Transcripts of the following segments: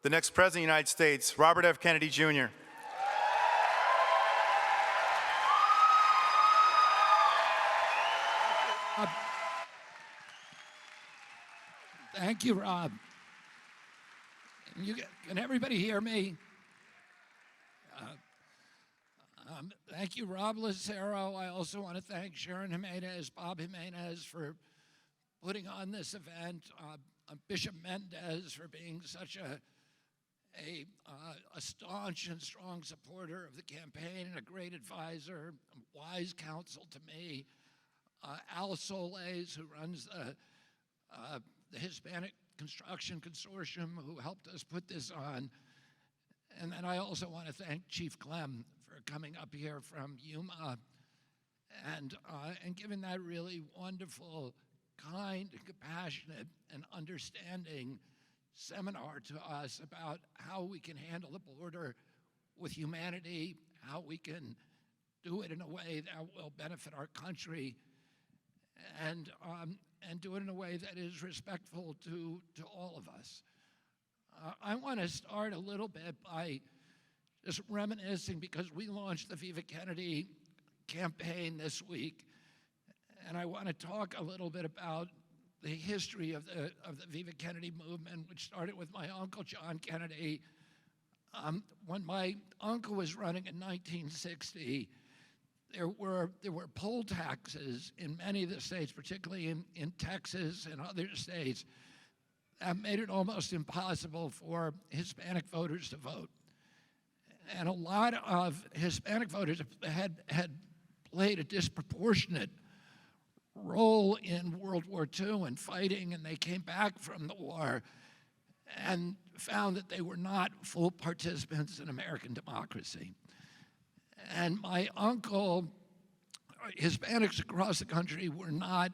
the next President of the United States, Robert F. Kennedy, Jr. Thank you, Rob. Can everybody hear me? Thank you, Rob Lucero. I also want to thank Sharon Jimenez, Bob Jimenez for putting on this event, Bishop Mendez for being such a staunch and strong supporter of the campaign and a great advisor, wise counsel to me. Al Soles, who runs the Hispanic Construction Consortium, who helped us put this on. And then I also want to thank Chief Clem for coming up here from Yuma and giving that really wonderful, kind, compassionate, and understanding seminar to us about how we can handle the border with humanity, how we can do it in a way that will benefit our country, and do it in a way that is respectful to all of us. I want to start a little bit by just reminiscing, because we launched the Viva Kennedy campaign this week, and I want to talk a little bit about the history of the Viva Kennedy movement, which started with my uncle, John Kennedy. When my uncle was running in 1960, there were poll taxes in many of the states, particularly in Texas and other states, that made it almost impossible for Hispanic voters to vote. And a lot of Hispanic voters had played a disproportionate role in World War II and fighting, and they came back from the war and found that they were not full participants in American democracy. And my uncle, Hispanics across the country were not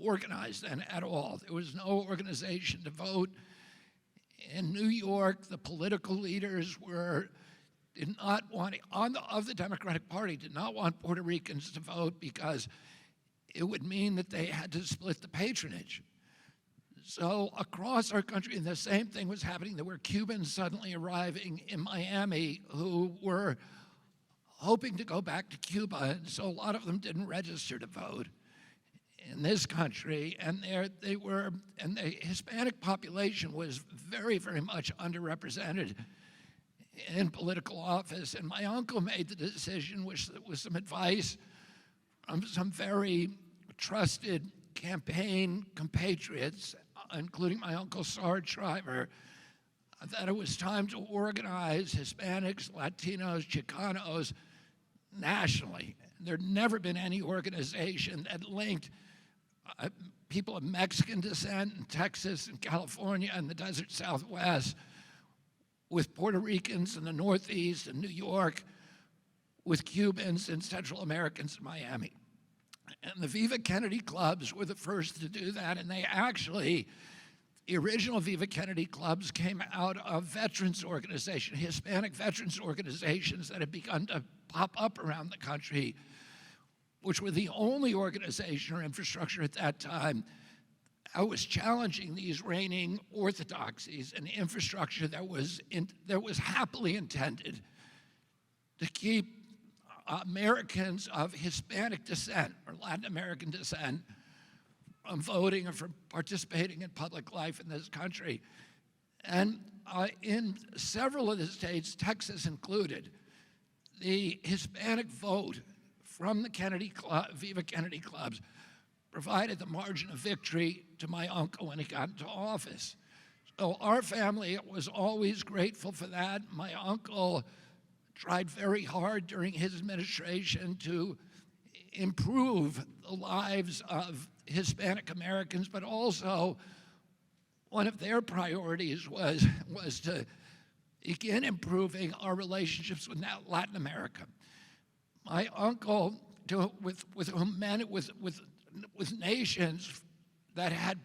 organized then at all. There was no organization to vote. In New York, the political leaders did not want, of the Democratic Party, did not want Puerto Ricans to vote because it would mean that they had to split the patronage. So across our country, and the same thing was happening. There were Cubans suddenly arriving in Miami who were hoping to go back to Cuba, and so a lot of them didn't register to vote in this country, and the Hispanic population was very, very much underrepresented in political office. And my uncle made the decision, with some advice from some very trusted campaign compatriots, including my uncle Sarge Shriver, that it was time to organize Hispanics, Latinos, Chicanos nationally. There'd never been any organization that linked people of Mexican descent in Texas and California and the desert Southwest with Puerto Ricans in the Northeast and New York, with Cubans and Central Americans in Miami. And the Viva Kennedy clubs were the first to do that, and they actually, the original Viva Kennedy clubs came out of veterans organizations, Hispanic veterans organizations that had begun to pop up around the country, which were the only organization or infrastructure at that time that was challenging these reigning orthodoxies, and infrastructure that was happily intended to keep Americans of Hispanic descent or Latin American descent from voting or from participating in public life in this country. And in several of the states, Texas included, the Hispanic vote from the Viva Kennedy clubs provided the margin of victory to my uncle when he got into office. So our family was always grateful for that. My uncle tried very hard during his administration to improve the lives of Hispanic Americans, but also one of their priorities was to begin improving our relationships with Latin America. My uncle, with nations that had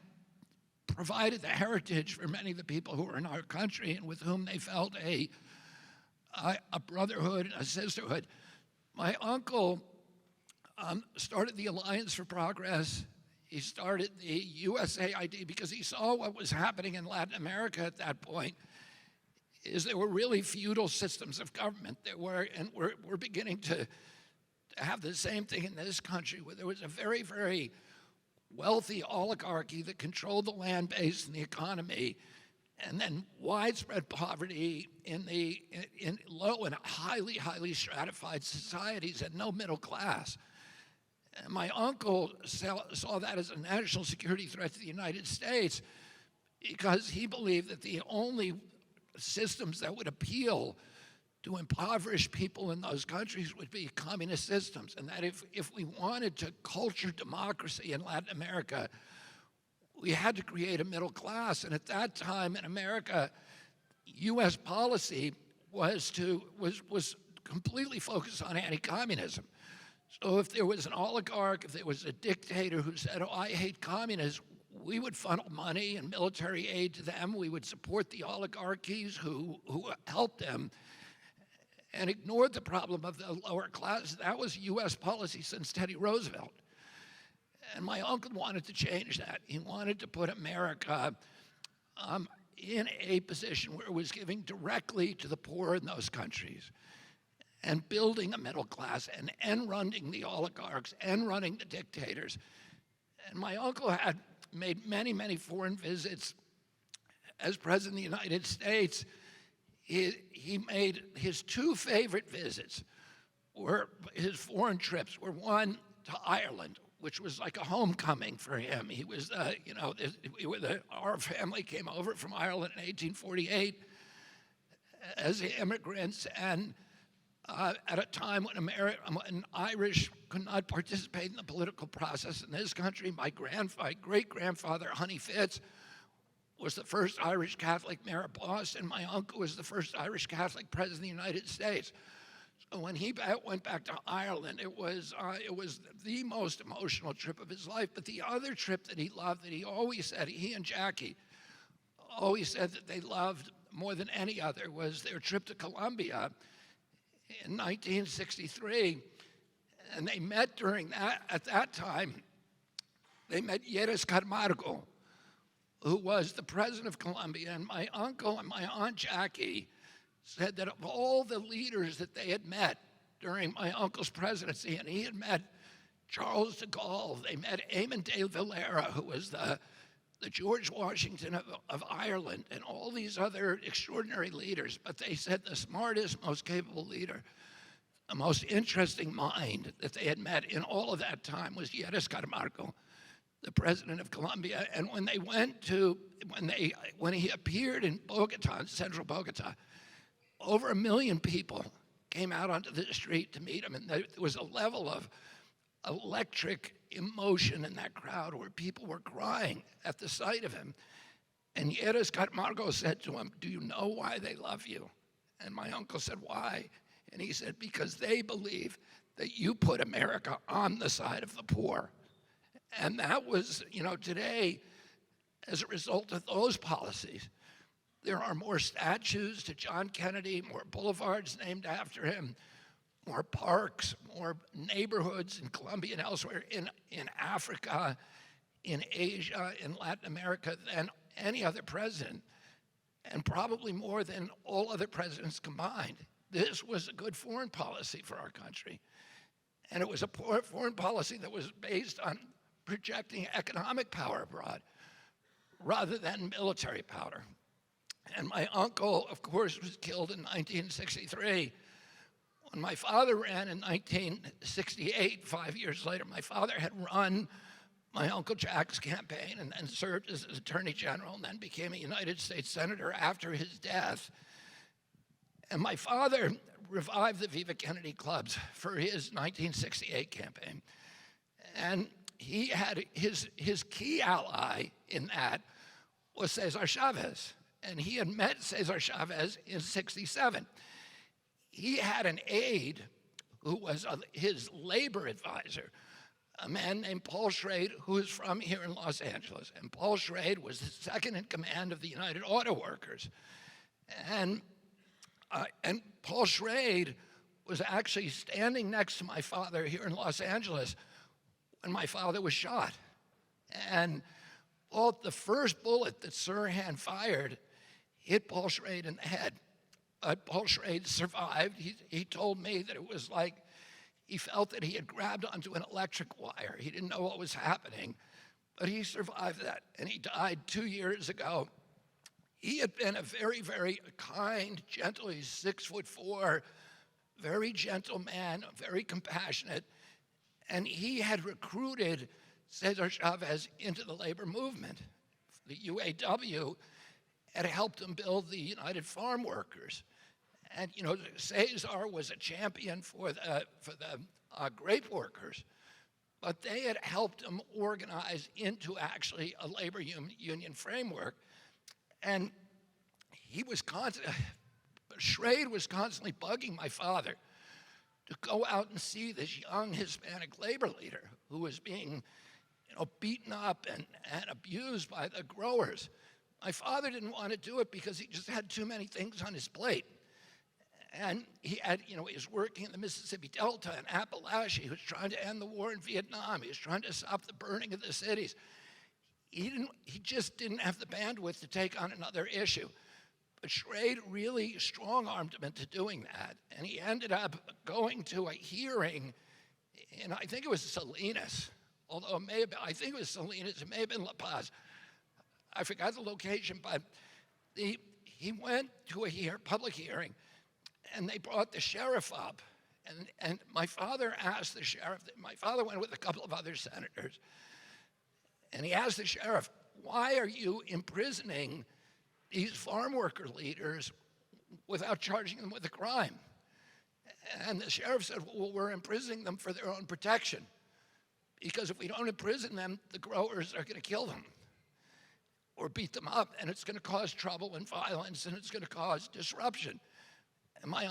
provided the heritage for many of the people who were in our country and with whom they felt a brotherhood and a sisterhood. My uncle started the Alliance for Progress. He started the USAID because he saw what was happening in Latin America at that point. is there were really feudal systems of government. There were, and we're beginning to have the same thing in this country, where there was a very, very wealthy oligarchy that controlled the land base and the economy, and then widespread poverty in low and highly stratified societies and no middle class. And my uncle saw that as a national security threat to the United States because he believed that the only systems that would appeal to impoverished people in those countries would be communist systems, and that if we wanted to culture democracy in Latin America, we had to create a middle class. And at that time in America, U.S. policy was completely focused on anti-communism. So if there was an oligarch, if there was a dictator who said, "Oh, I hate communists," we would funnel money and military aid to them. We would support the oligarchies who helped them, and ignored the problem of the lower class. That was U.S. policy since Teddy Roosevelt. And my uncle wanted to change that. He wanted to put America in a position where it was giving directly to the poor in those countries and building a middle class and running the oligarchs and running the dictators. And my uncle had made many foreign visits. As President of the United States, he made his two favorite visits, his foreign trips were one to Ireland, which was like a homecoming for him. He was, our family came over from Ireland in 1848 as immigrants, and at a time when Irish could not participate in the political process in this country. My great-grandfather, Honey Fitz, was the first Irish Catholic mayor of Boston. My uncle was the first Irish Catholic president of the United States. So when he went back to Ireland, it was the most emotional trip of his life. But the other trip that he loved, that he always said, he and Jackie always said that they loved more than any other, was their trip to Colombia in 1963. And they met at that time, they met Yéres Camargo, who was the president of Colombia. And my uncle and my aunt Jackie said that of all the leaders that they had met during my uncle's presidency, and he had met Charles de Gaulle, they met Eamon de Valera, who was the George Washington of Ireland, and all these other extraordinary leaders. But they said the smartest, most capable leader, the most interesting mind that they had met in all of that time was Yéres Camargo, the president of Colombia. And when he appeared in Bogota, central Bogota, over 1 million people came out onto the street to meet him, and there was a level of electric emotion in that crowd where people were crying at the sight of him. And Yéres Camargo said to him, "Do you know why they love you?" And my uncle said, "Why?" And he said, "Because they believe that you put America on the side of the poor." And that was, today, as a result of those policies, there are more statues to John Kennedy, more boulevards named after him, more parks, more neighborhoods in Colombia and elsewhere, in Africa, in Asia, in Latin America, than any other president, and probably more than all other presidents combined. This was a good foreign policy for our country. And it was a foreign policy that was based on projecting economic power abroad rather than military power. And my uncle, of course, was killed in 1963. When my father ran in 1968, 5 years later, my father had run my Uncle Jack's campaign and then served as Attorney General and then became a United States Senator after his death. And my father revived the Viva Kennedy clubs for his 1968 campaign. And he had his key ally in that was César Chávez. And he had met César Chávez in '67. He had an aide who was his labor advisor, a man named Paul Schrade, who is from here in Los Angeles. And Paul Schrade was the second in command of the United Auto Workers. And Paul Schrade was actually standing next to my father here in Los Angeles when my father was shot. And the first bullet that Sirhan fired hit Paul Schrade in the head. but Paul Schrade survived. He told me that it was like he felt that he had grabbed onto an electric wire. He didn't know what was happening, but he survived that, and he died 2 years ago. He had been a very, very kind, gentle, he's 6'4", very gentle man, very compassionate, and he had recruited César Chávez into the labor movement. The UAW had helped him build the United Farm Workers. And you know, César was a champion for the grape workers, but they had helped him organize into actually a labor union framework. And he was Schrade was constantly bugging my father to go out and see this young Hispanic labor leader who was being, you know, beaten up and abused by the growers. My father didn't want to do it because he just had too many things on his plate. And he had, you know, he was working in the Mississippi Delta and Appalachia. He was trying to end the war in Vietnam. He was trying to stop the burning of the cities. He just didn't have the bandwidth to take on another issue. But Schrade really strong-armed him into doing that. And he ended up going to a hearing in, I think it was Salinas, although it may have been, I think it was Salinas, it may have been La Paz. I forgot the location, but he went to a public hearing, and they brought the sheriff up. And my father asked the sheriff, my father went with a couple of other senators, and he asked the sheriff, why are you imprisoning these farm worker leaders without charging them with a crime? And the sheriff said, well, we're imprisoning them for their own protection, because if we don't imprison them, the growers are going to kill them or beat them up, and it's going to cause trouble and violence, and it's going to cause disruption. And my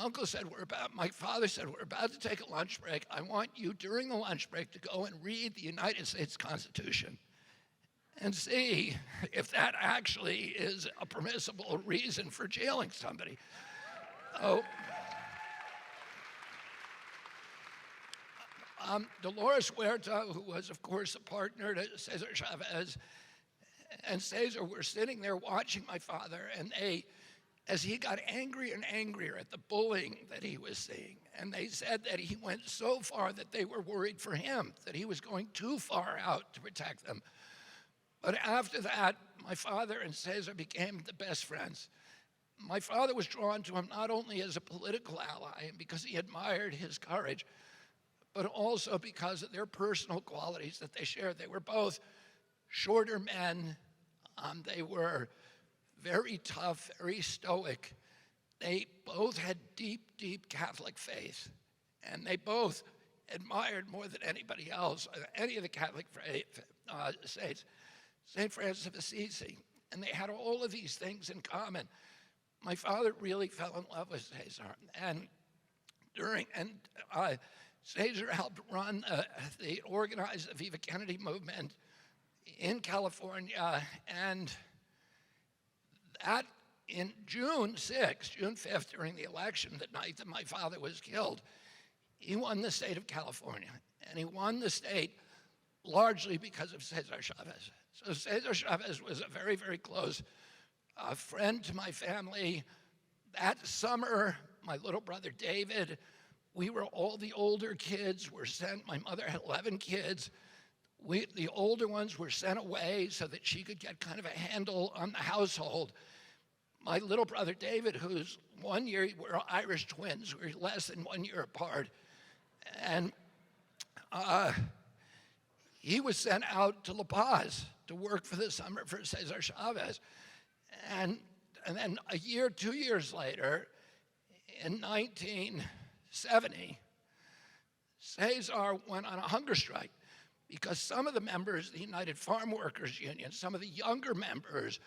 father said, we're about to take a lunch break. I want you, during the lunch break, to go and read the United States Constitution and see if that actually is a permissible reason for jailing somebody. Dolores Huerta, who was, of course, a partner to César Chávez, and César were sitting there watching my father, and as he got angrier and angrier at the bullying that he was seeing, and they said that he went so far that they were worried for him, that he was going too far out to protect them. But after that, my father and César became the best friends. My father was drawn to him not only as a political ally and because he admired his courage, but also because of their personal qualities that they shared. They were both shorter men. They were very tough, very stoic. They both had deep, deep Catholic faith, and they both admired more than anybody else, any of the Catholic saints, St. Francis of Assisi, and they had all of these things in common. My father really fell in love with César, and César helped organize the Viva Kennedy movement in California, and that in June 5th, during the election, the night that my father was killed, he won the state of California, and he won the state largely because of César Chávez. So César Chávez was a very, very close friend to my family. That summer, my little brother David, we were all the older kids were sent. My mother had 11 kids. The older ones were sent away so that she could get kind of a handle on the household. My little brother David, who's 1 year, we're Irish twins, we're less than 1 year apart, and he was sent out to La Paz to work for the summer for César Chávez. And then 2 years later, in 1970, César went on a hunger strike because some of the members of the United Farm Workers Union, some of the younger members,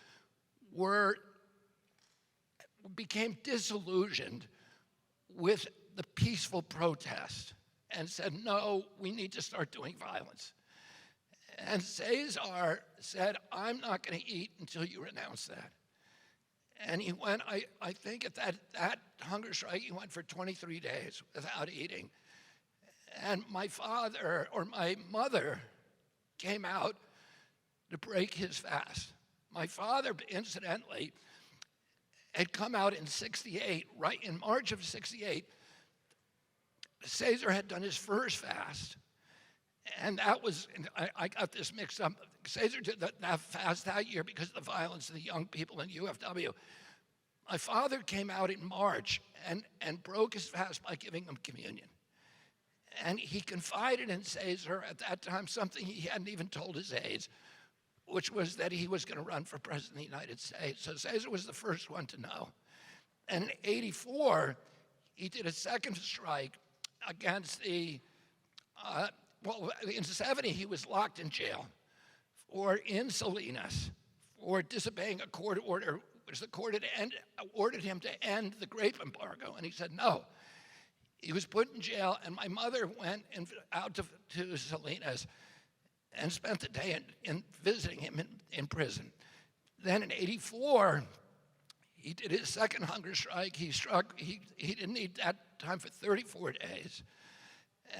became disillusioned with the peaceful protest and said, no, we need to start doing violence. And César said, I'm not going to eat until you renounce that. And he went, I think at that hunger strike, he went for 23 days without eating. And my mother came out to break his fast. My father, incidentally, had come out in 68, right in March of 68. César had done his first fast, and that was, I got this mixed up. César did that fast that year because of the violence of the young people in UFW. My father came out in March and broke his fast by giving them communion. And he confided in César at that time something he hadn't even told his aides, which was that he was going to run for president of the United States. So César was the first one to know. And in '84, he did a second strike against the, in '70, he was locked in jail in Salinas for disobeying a court order, which the court had ordered him to end the grape embargo. And he said no. He was put in jail, and my mother went out to Salinas and spent the day in visiting him in prison. Then in '84, he did his second hunger strike. He didn't eat that time for 34 days.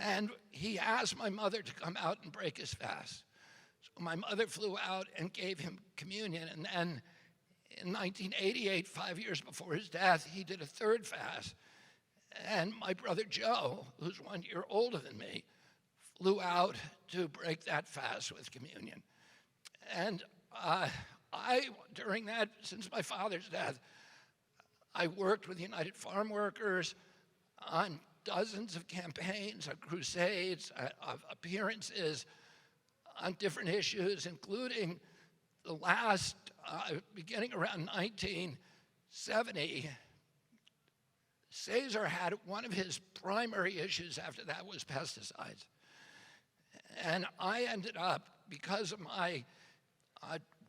And he asked my mother to come out and break his fast. So my mother flew out and gave him communion. And then in 1988, 5 years before his death, he did a third fast. And my brother Joe, who's 1 year older than me, flew out to break that fast with communion. And during that, since my father's death, I worked with United Farm Workers on dozens of campaigns, of crusades, of appearances on different issues, including the last, beginning around 1970, César had one of his primary issues after that was pesticides. And I ended up, because of my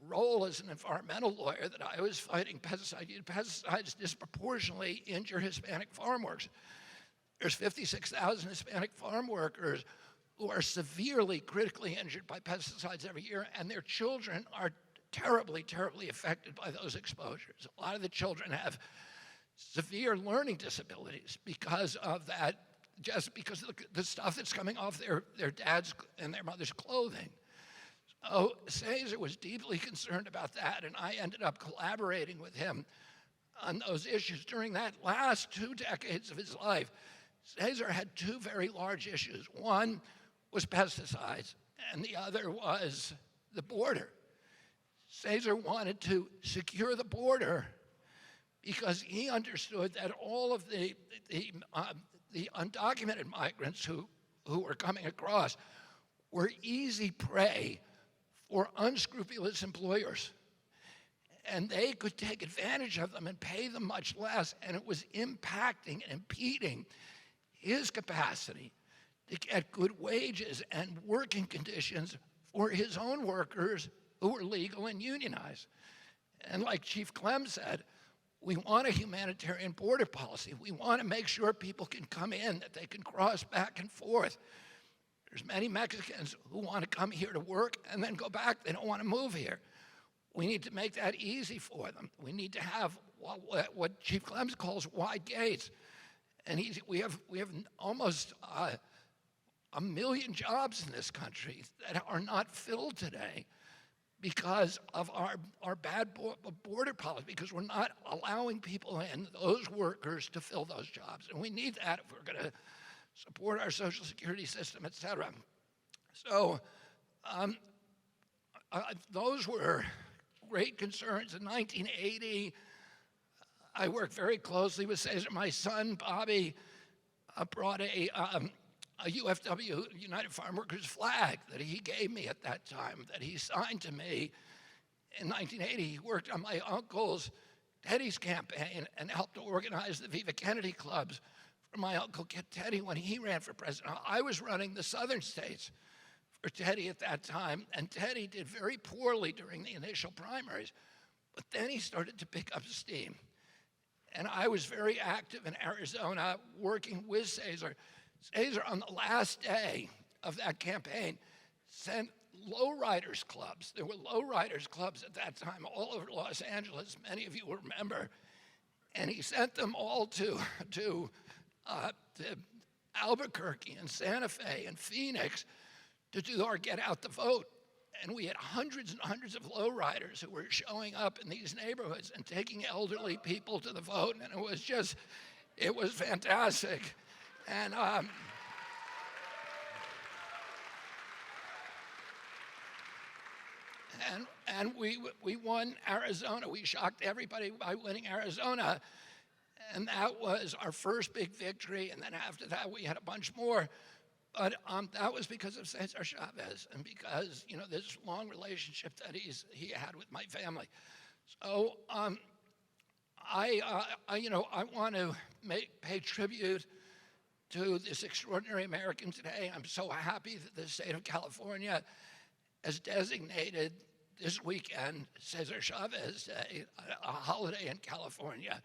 role as an environmental lawyer, that I was fighting pesticides. Pesticides disproportionately injure Hispanic farm workers. There's 56,000 Hispanic farm workers who are severely, critically injured by pesticides every year, and their children are terribly, terribly affected by those exposures. A lot of the children have severe learning disabilities because of that, just because of the stuff that's coming off their dad's and their mother's clothing. So César was deeply concerned about that, and I ended up collaborating with him on those issues. During that last 2 decades of his life, César had 2 very large issues. One was pesticides, and the other was the border. César wanted to secure the border because he understood that all of the undocumented migrants who were coming across were easy prey for unscrupulous employers. And they could take advantage of them and pay them much less, and it was impacting and impeding his capacity to get good wages and working conditions for his own workers who were legal and unionized. And like Chief Clem said, we want a humanitarian border policy. We want to make sure people can come in, that they can cross back and forth. There's many Mexicans who want to come here to work and then go back. They don't want to move here. We need to make that easy for them. We need to have what Chief Clem calls wide gates. And we have almost 1 million jobs in this country that are not filled today because of our bad border policy, because we're not allowing people in, those workers, to fill those jobs. And we need that if we're going to support our social security system, et cetera. So those were great concerns. In 1980, I worked very closely with César. My son, Bobby, brought a UFW, United Farm Workers flag, that he gave me at that time, that he signed to me. In 1980, he worked on my uncle's Teddy's campaign and helped to organize the Viva Kennedy clubs for my uncle Teddy when he ran for president. I was running the southern states for Teddy at that time, and Teddy did very poorly during the initial primaries, but then he started to pick up steam. And I was very active in Arizona working with César. César, on the last day of that campaign, sent lowriders clubs. There were lowriders clubs at that time all over Los Angeles. Many of you will remember. And he sent them all to Albuquerque and Santa Fe and Phoenix to do our Get Out the Vote. And we had hundreds and hundreds of lowriders who were showing up in these neighborhoods and taking elderly people to the vote. And it was fantastic. And and we won Arizona. We shocked everybody by winning Arizona. And that was our first big victory. And then after that, we had a bunch more. But that was because of César Chávez and because, this long relationship that he had with my family. So I want to pay tribute to this extraordinary American today. I'm so happy that the state of California has designated this weekend César Chávez Day, a holiday in California.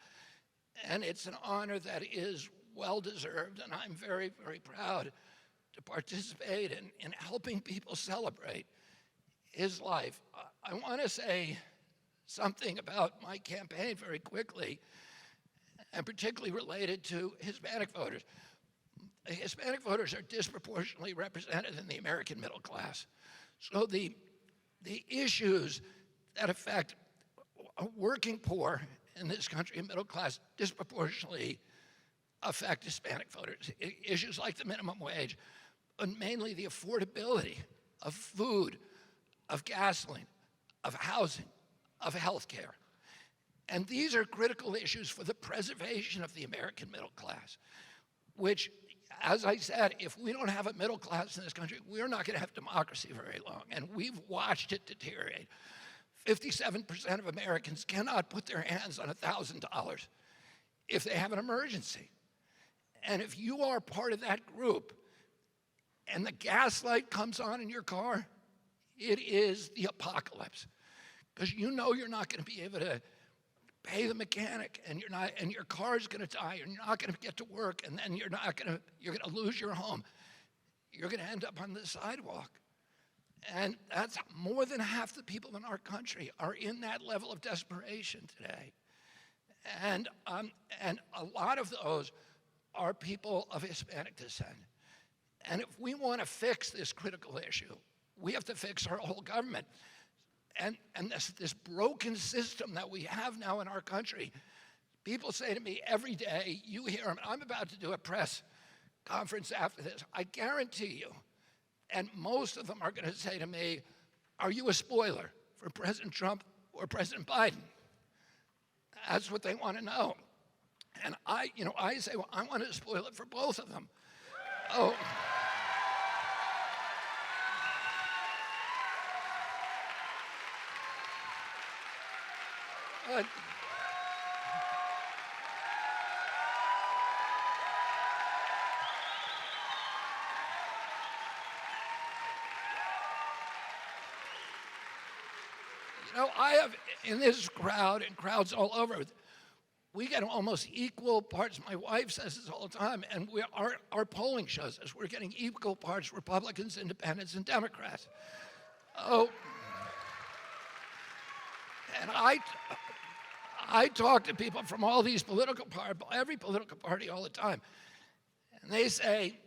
And it's an honor that is well-deserved, and I'm very, very proud to participate in helping people celebrate his life. I want to say something about my campaign very quickly, and particularly related to Hispanic voters. Hispanic voters are disproportionately represented in the American middle class. So the issues that affect working poor in this country and middle class disproportionately affect Hispanic voters. Issues like the minimum wage, but mainly the affordability of food, of gasoline, of housing, of health care. And these are critical issues for the preservation of the American middle class, which, as I said, if we don't have a middle class in this country, we're not going to have democracy very long. And we've watched it deteriorate. 57% of Americans cannot put their hands on $1,000 if they have an emergency. And if you are part of that group and the gas light comes on in your car, it is the apocalypse. Because you're not going to be able to pay the mechanic, and your car's going to die, and you're not going to get to work, and then you're going to lose your home. You're going to end up on the sidewalk. And that's more than half the people in our country are in that level of desperation today. And a lot of those are people of Hispanic descent. And if we want to fix this critical issue, we have to fix our whole government. And this broken system that we have now in our country, people say to me every day, you hear them, I'm about to do a press conference after this, I guarantee you, and most of them are going to say to me, are you a spoiler for President Trump or President Biden? That's what they want to know. And I say, well, I want to spoil it for both of them. Oh. But I have, in this crowd and crowds all over, we get almost equal parts. My wife says this all the time, and our polling shows us we're getting equal parts Republicans, Independents, and Democrats. Oh, and I talk to people from all these political parties, every political party all the time, and they say,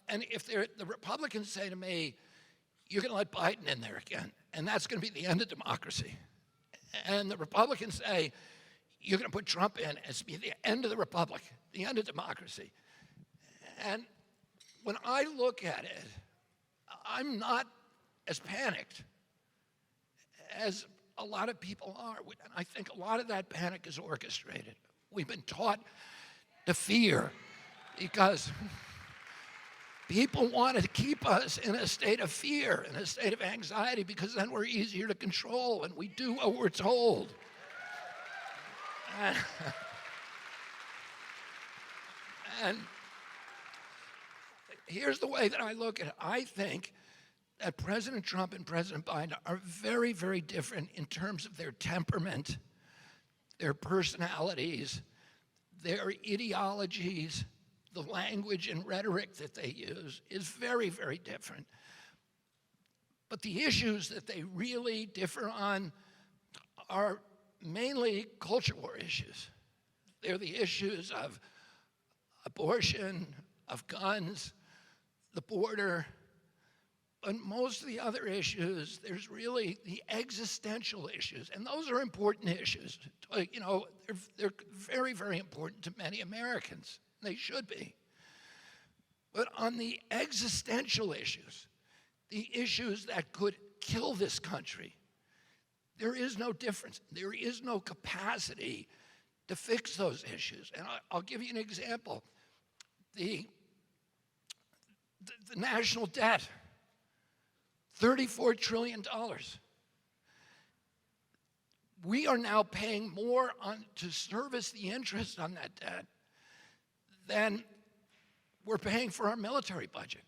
and if the Republicans say to me, you're going to let Biden in there again, and that's going to be the end of democracy. And the Republicans say, you're going to put Trump in, it's going to be the end of the republic, the end of democracy. And when I look at it, I'm not as panicked as a lot of people are. And I think a lot of that panic is orchestrated. We've been taught to fear because people want to keep us in a state of fear, in a state of anxiety, because then we're easier to control and we do what we're told. And here's the way that I look at it. I think that President Trump and President Biden are very, very different in terms of their temperament, their personalities, their ideologies. The language and rhetoric that they use is very, very different. But the issues that they really differ on are mainly culture war issues. They're the issues of abortion, of guns, the border, But most of the other issues, there's really the existential issues, and those are important issues. You know, they're very, very important to many Americans. They should be. But on the existential issues, the issues that could kill this country, there is no difference. There is no capacity to fix those issues. And I'll give you an example. The national debt, $34 trillion. We are now paying more to service the interest on that debt than we're paying for our military budget.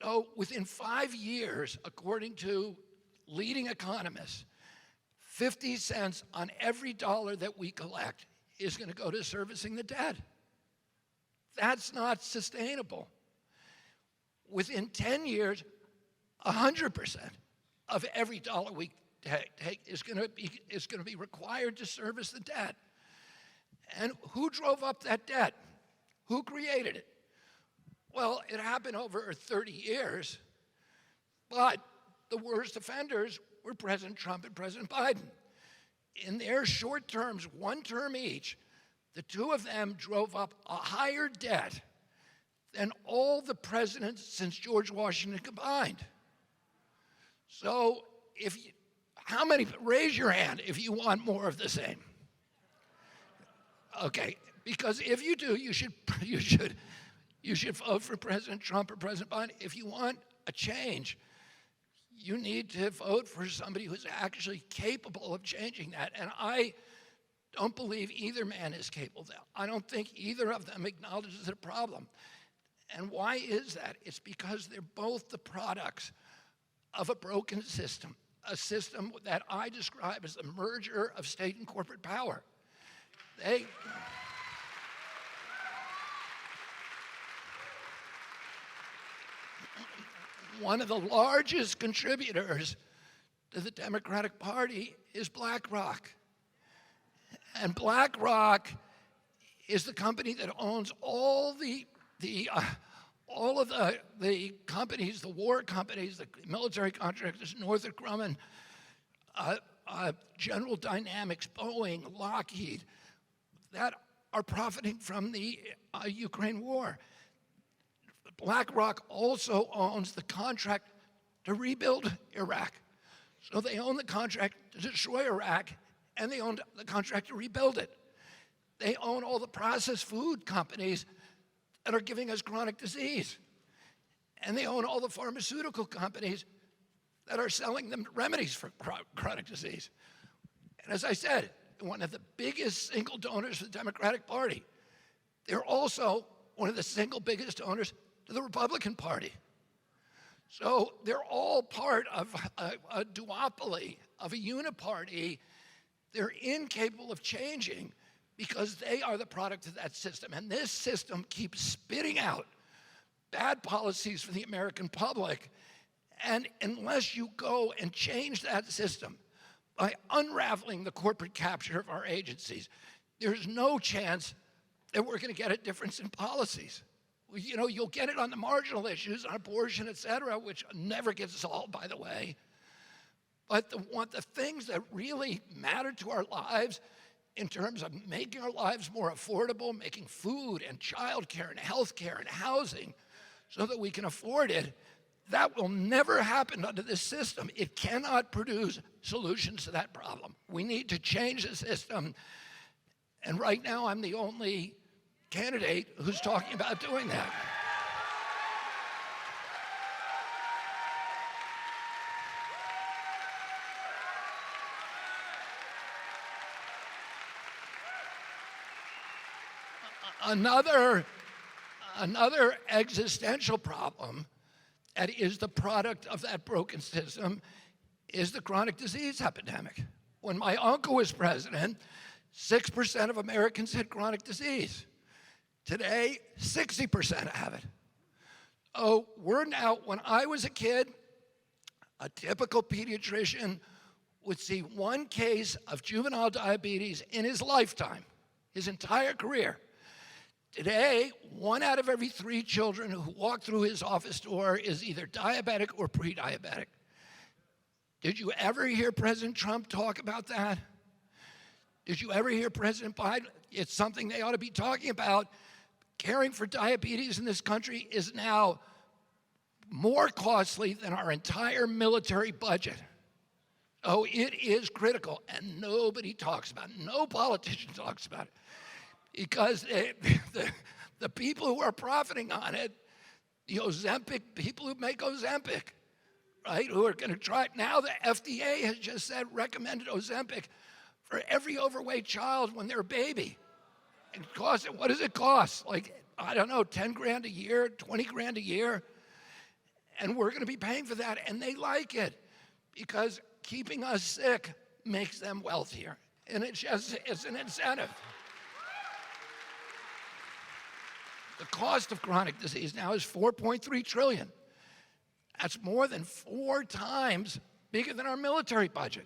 So within 5 years, according to leading economists, 50 cents on every dollar that we collect is going to go to servicing the debt. That's not sustainable. Within 10 years, 100% of every dollar we take is going to be required to service the debt. And who drove up that debt? Who created it? Well, it happened over 30 years, but the worst offenders were President Trump and President Biden. In their short terms, 1 term each, the two of them drove up a higher debt than all the presidents since George Washington combined. So how many, raise your hand if you want more of the same. Okay, because if you do, you should vote for President Trump or President Biden. If you want a change, you need to vote for somebody who's actually capable of changing that. And I don't believe either man is capable of that. I don't think either of them acknowledges the problem. And why is that? It's because they're both the products of a broken system, a system that I describe as the merger of state and corporate power. One of the largest contributors to the Democratic Party is BlackRock. And BlackRock is the company that owns all of the companies, the war companies, the military contractors, Northrop Grumman, General Dynamics, Boeing, Lockheed, that are profiting from the Ukraine war. BlackRock also owns the contract to rebuild Iraq. So they own the contract to destroy Iraq, and they own the contract to rebuild it. They own all the processed food companies that are giving us chronic disease. And they own all the pharmaceutical companies that are selling them remedies for chronic disease. And as I said, one of the biggest single donors for the Democratic Party. They're also one of the single biggest donors to the Republican Party. So they're all part of a duopoly, of a uniparty. They're incapable of changing because they are the product of that system. And this system keeps spitting out bad policies for the American public. And unless you go and change that system by unraveling the corporate capture of our agencies, there's no chance that we're going to get a difference in policies. You know, you'll get it on the marginal issues, on abortion, et cetera, which never gets solved, by the way. But the things that really matter to our lives in terms of making our lives more affordable, making food and childcare and healthcare and housing so that we can afford it, that will never happen under this system. It cannot produce solutions to that problem. We need to change the system. And right now, I'm the only candidate who's talking about doing that. Another existential problem that is the product of that broken system is the chronic disease epidemic. When my uncle was president, 6% of Americans had chronic disease. Today, 60% have it. Oh, we're now, when I was a kid, a typical pediatrician would see 1 case of juvenile diabetes in his lifetime, his entire career. Today, 1 out of every 3 children who walk through his office door is either diabetic or pre-diabetic. Did you ever hear President Trump talk about that? Did you ever hear President Biden? It's something they ought to be talking about. Caring for diabetes in this country is now more costly than our entire military budget. Oh, it is critical, and nobody talks about it. No politician talks about it. Because the people who are profiting on it, the Ozempic, people who make Ozempic, right, who are going to try it. Now the FDA has just said recommended Ozempic for every overweight child when they're a baby. It costs, what does it cost? Like, I don't know, 10 grand a year, 20 grand a year? And we're going to be paying for that, and they like it because keeping us sick makes them wealthier. And it's an incentive. The cost of chronic disease now is $4.3 trillion. That's more than 4 times bigger than our military budget.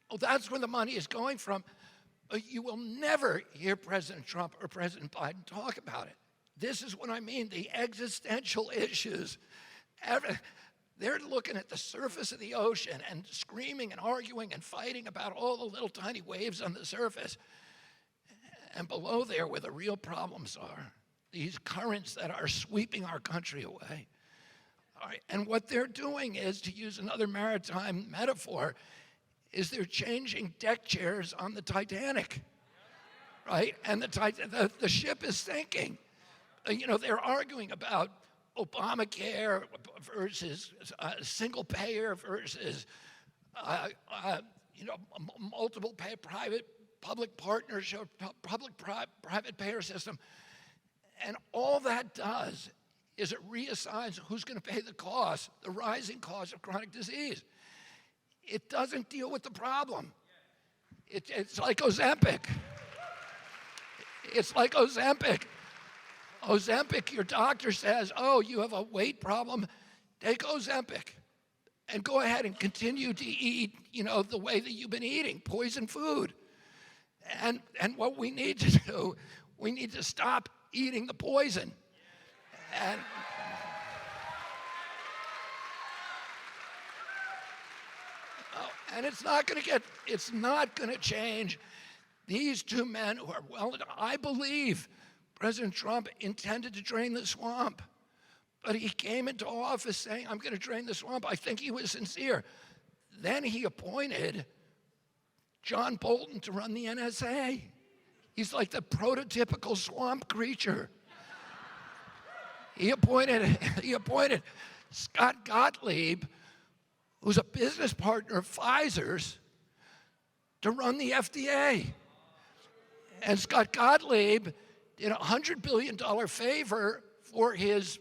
Well, that's where the money is going from. But you will never hear President Trump or President Biden talk about it. This is what I mean, the existential issues. They're looking at the surface of the ocean and screaming and arguing and fighting about all the little tiny waves on the surface. And below there, where the real problems are, these currents that are sweeping our country away. All right, and what they're doing is, to use another maritime metaphor, is they're changing deck chairs on the Titanic, right? And the ship is sinking. You know, they're arguing about Obamacare versus single payer versus, multiple pay, public partnership, public-private payer system. And all that does is it reassigns who's going to pay the cost, the rising cost of chronic disease. It doesn't deal with the problem. It's like Ozempic. It's like Ozempic. Ozempic, your doctor says, oh, you have a weight problem, take Ozempic and go ahead and continue to eat, the way that you've been eating, poison food. And what we need to do, we need to stop eating the poison. And it's not going to change. These 2 men who are I believe President Trump intended to drain the swamp, but he came into office saying, I'm going to drain the swamp. I think he was sincere. Then he appointed John Bolton to run the NSA. He's like the prototypical swamp creature. He appointed Scott Gottlieb, who's a business partner of Pfizer's, to run the FDA. And Scott Gottlieb did a $100 billion favor for his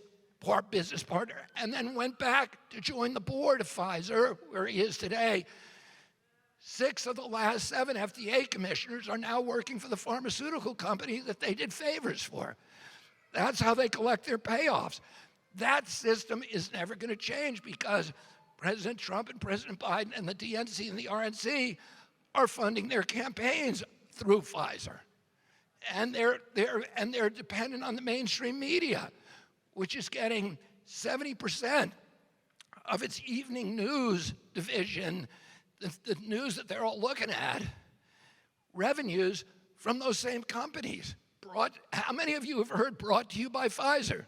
business partner and then went back to join the board of Pfizer, where he is today. 6 of the last 7 FDA commissioners are now working for the pharmaceutical company that they did favors for. That's how they collect their payoffs. That system is never going to change because President Trump and President Biden and the DNC and the RNC are funding their campaigns through Pfizer. And they're dependent on the mainstream media, which is getting 70% of its evening news division, the news that they're all looking at, revenues from those same companies. How many of you have heard brought to you by Pfizer?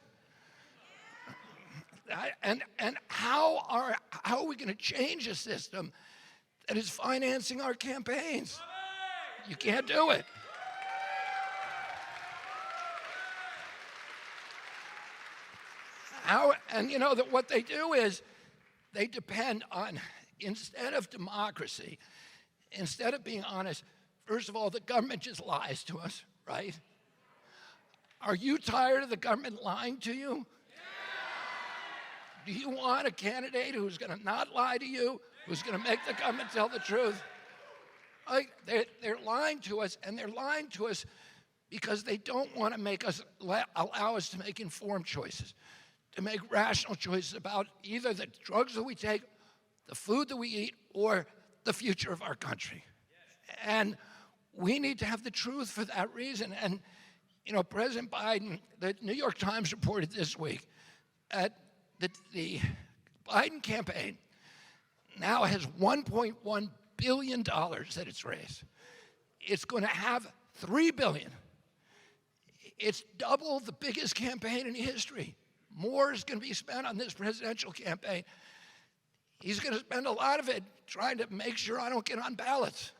And how are we going to change a system that is financing our campaigns? You can't do it. That what they do is they depend on, instead of democracy, instead of being honest, first of all, the government just lies to us, right? Are you tired of the government lying to you? Do you want a candidate who's going to not lie to you, who's going to make the government tell the truth? They're lying to us, and they're lying to us because they don't want to allow us to make informed choices, to make rational choices about either the drugs that we take, the food that we eat, or the future of our country. And we need to have the truth for that reason. And You know, President Biden, the New York Times reported this week that the Biden campaign now has $1.1 billion that it's raised. It's going to have $3 billion. It's double the biggest campaign in history. More is going to be spent on this presidential campaign. He's going to spend a lot of it trying to make sure I don't get on ballots.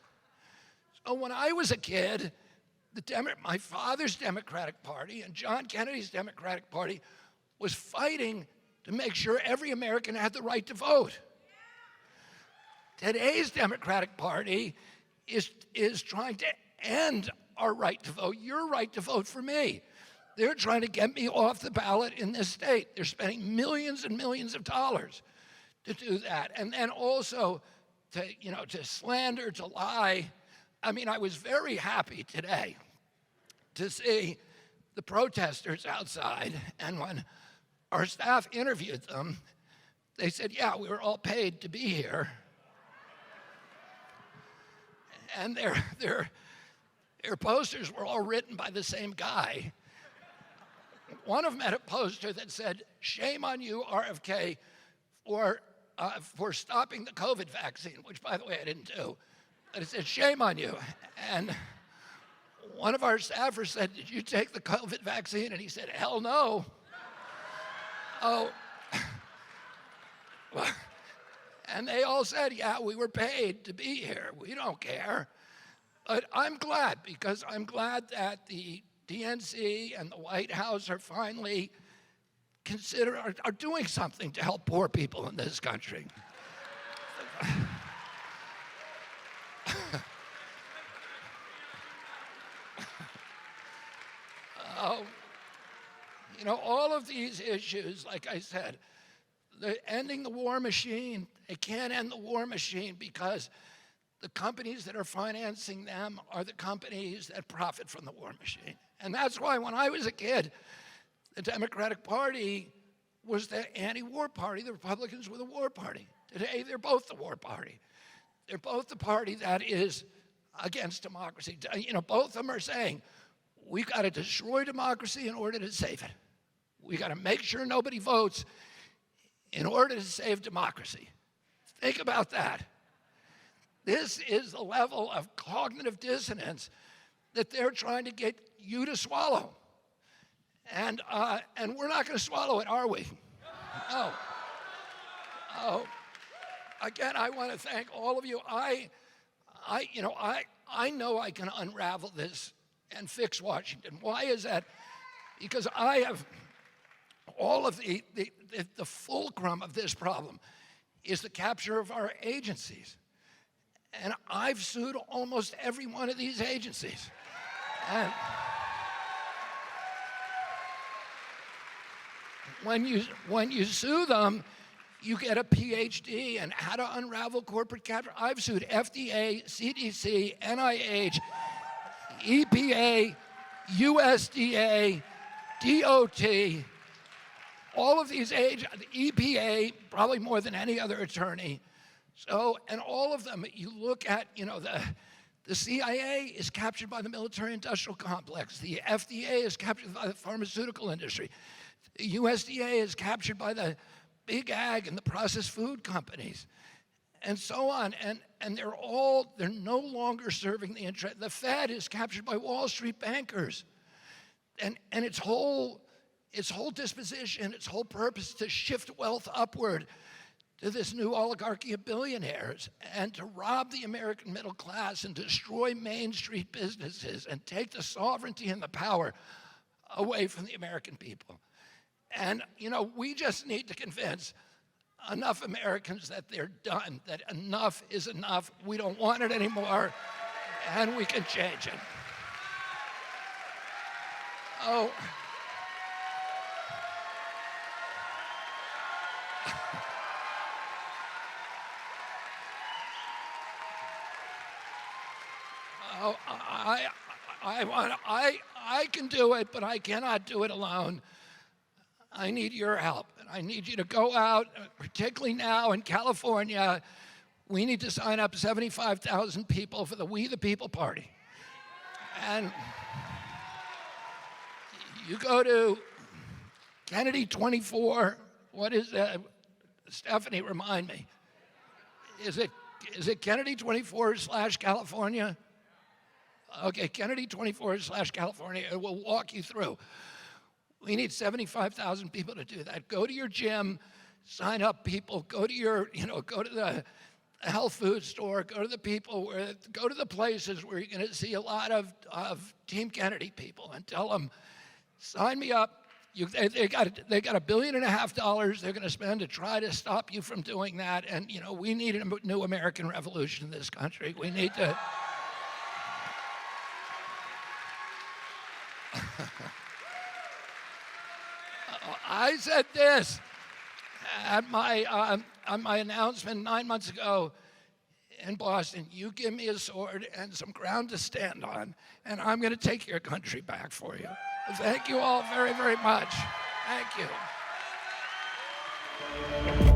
So when I was a kid, my father's Democratic Party and John Kennedy's Democratic Party was fighting to make sure every American had the right to vote. Today's Democratic Party is trying to end our right to vote, your right to vote for me. They're trying to get me off the ballot in this state. They're spending millions and millions of dollars to do that. And then also to slander, to lie. I mean, I was very happy today to see the protesters outside, and when our staff interviewed them, they said, yeah, we were all paid to be here. And their posters were all written by the same guy. One of them had a poster that said, shame on you, RFK, for stopping the COVID vaccine, which, by the way, I didn't do. But it said, shame on you. And one of our staffers said, did you take the COVID vaccine? And he said, hell no. Oh, well, and they all said, yeah, we were paid to be here. We don't care. But I'm glad, because I'm glad that the DNC and the White House are finally are doing something to help poor people in this country. You know, all of these issues, like I said, ending the war machine, they can't end the war machine because the companies that are financing them are the companies that profit from the war machine. And that's why when I was a kid, the Democratic Party was the anti-war party. The Republicans were the war party. Today, they're both the war party. They're both the party that is against democracy. You know, both of them are saying, we've got to destroy democracy in order to save it. We've got to make sure nobody votes in order to save democracy. Think about that. This is the level of cognitive dissonance that they're trying to get you to swallow. And we're not going to swallow it, are we? No. Oh. Again, I want to thank all of you. I know I can unravel this and fix Washington. Why is that? Because I have all of the fulcrum of this problem is the capture of our agencies. And I've sued almost every one of these agencies. And when you sue them, you get a PhD in how to unravel corporate capture. I've sued FDA, CDC, NIH, EPA, USDA, DOT, all of these EPA, probably more than any other attorney. So, and all of them, you look at, you know, the CIA is captured by the military-industrial complex. The FDA is captured by the pharmaceutical industry. The USDA is captured by the big ag and the processed food companies, and so on. And they're no longer serving the interest. The Fed is captured by Wall Street bankers. And its whole disposition, its whole purpose is to shift wealth upward to this new oligarchy of billionaires and to rob the American middle class and destroy Main Street businesses and take the sovereignty and the power away from the American people. And, you know, we just need to convince enough Americans that they're done, that enough is enough, we don't want it anymore, and we can change it. Oh. Oh, I can do it, but I cannot do it alone. I need your help, and I need you to go out, particularly now in California. We need to sign up 75,000 people for the We the People Party. And You go to Kennedy 24, what is that? Stephanie, remind me. Is it Kennedy 24/California? Okay, Kennedy 24/California. It will walk you through. We need 75,000 people to do that. Go to your gym, sign up people. Go to go to the health food store. Go to the go to the places where you're going to see a lot of Team Kennedy people and tell them, sign me up. They got $1.5 billion they're going to spend to try to stop you from doing that. And we need a new American revolution in this country. We need to. I said this at my announcement 9 months ago in Boston. You give me a sword and some ground to stand on, and I'm going to take your country back for you. Thank you all very, very much. Thank you.